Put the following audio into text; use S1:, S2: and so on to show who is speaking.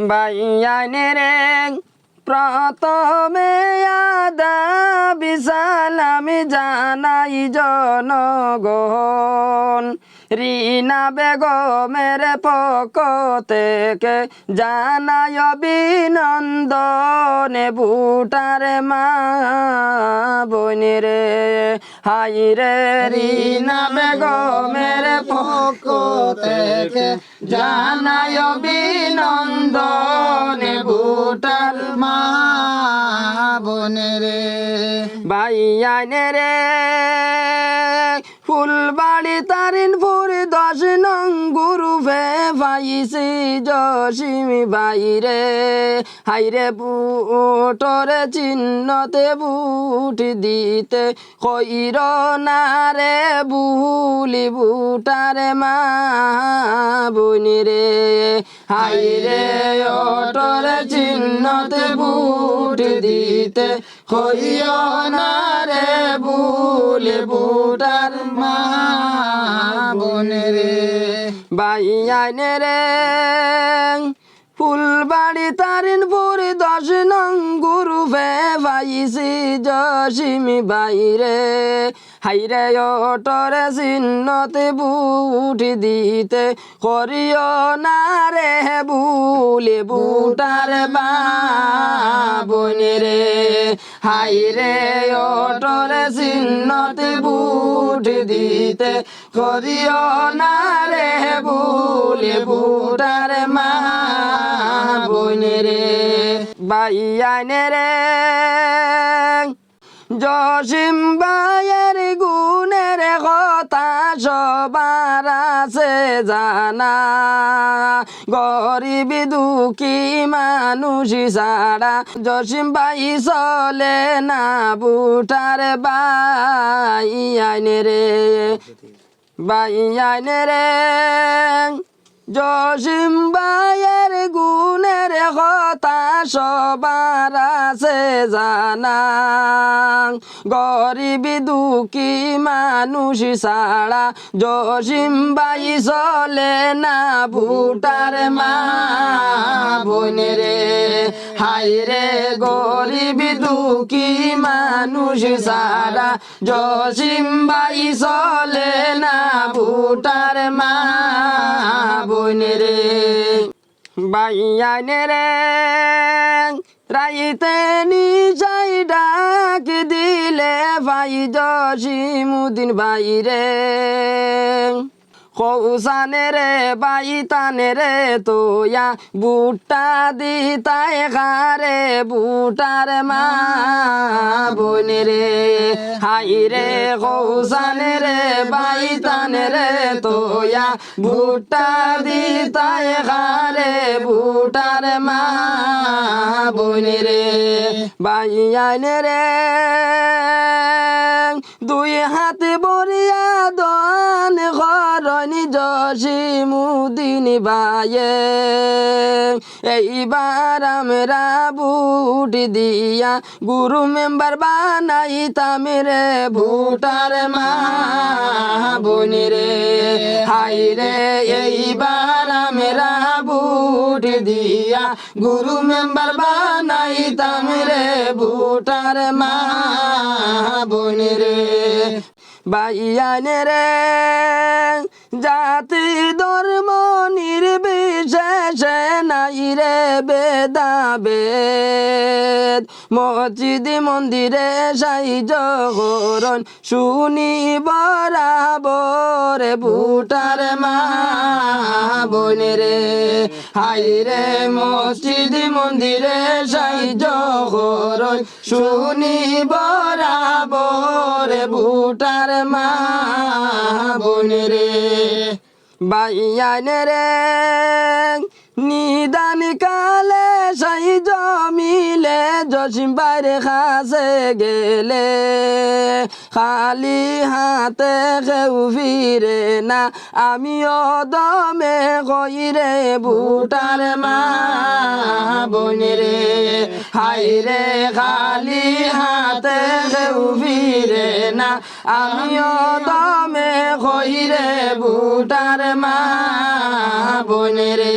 S1: বাইয়ানে রে প্রথমে আদাবি সালামি জানাই জনগণ রিনা বেগমের পক্ষ থেকে জানাই অভিনন্দন ভুটার মা বোনে রে হাই রে রিনা বেগমের পক্ষ থেকে জানাই অভিনন্দন ভুটার মা বোনে রে বাইয়ানে রে ফুলবাড়ি তারিনপুর 10 নং গ্রুপে পাইছি জসিমি বাইরে হাইরে বুটরে চিহ্নতে বুট দিতে কইর না রে বুলি বুটারে মা বোনে রে হাইরে অটরে চিহ্নতে বুট দিতে কইর না রে বুলি বুটার মা বোনে রে বাইয়ানে রে ফুলবাড়ি তারিনপুর 10 নং গ্রুপে পাইছি জসিমি বাইরে হাইরে অটরে চিহ্নতে বুট দিতে করিও না রে বুলি বুটার মা বোনে রে হাইরে অটরে চিহ্নতে বুট দিতে করিও না রে বুলি বুটার মা বোনে রে বাইয়ানে রে জসিম ভাইয়ের গুণের কথা সবার আছে জানা গরিব দুঃখী মানুষ ছাড়া জসিম ভাই চলে না বুটার বাইয়ানে রে বাইয়ানে রে জসিম ভাইয়ের গুণের কথা সবার আছে জানা গরিব দুঃখী মানুষ ছাড়া জসিম ভাই চলে না বুটার মা বোনে রে হাইরে গরিব দুঃখী মানুষ ছাড়া জসিম ভাই চলে না বুটার মা বোনে রে বাইয়ানে রে রাইতে নিশাই ডাক দিলে ভাই জসিমুদ্দিন বাইরে কৌসানে রে বাইতানে রে তোয়া বুটা দিতায় খারে বুটার মা বোনে রে হাই রে কৌসানে রে বাইতানে রে তোয়া বুটা দিতায় খারে বুটার মা বোনে রে বাইয়ানে রে দুই হাত বরিয়া দন ঘরনি জসিমুদ্দিন ভাইয়ে এইবার আমরা বুট দিয়া গুরু মেম্বার বানাইতাম রে বুটার মা বোনে রে হাই রে এইবার আমরা বুট দিয়া গুরু মেম্বার বানাইতাম রে বুটার মা বোনে রে বাইয়ানে রে জাতি ধর্ম নির্বিশেষে নাই রে বেদাবেদ মসজিদ মন্দিরে সাইজ করন শুনি বরাবর বুটার মা বোনে রে হাই রে মসজিদ মন্দিরে সাইজ করন শুনি বরাবর বুটার মা বোনে রে বাইয়ানে রে নিদান কালে সাই জমিলে জসিম বাইরে খাসে গেলে খালি হাতে কেউ ফিরে না আমিও দমে কইরে বুটার মা বোনে রে হাই রে খালি হাতে কেউ ফিরে না আমিও দমে কইরে বুটার মা বোনে রে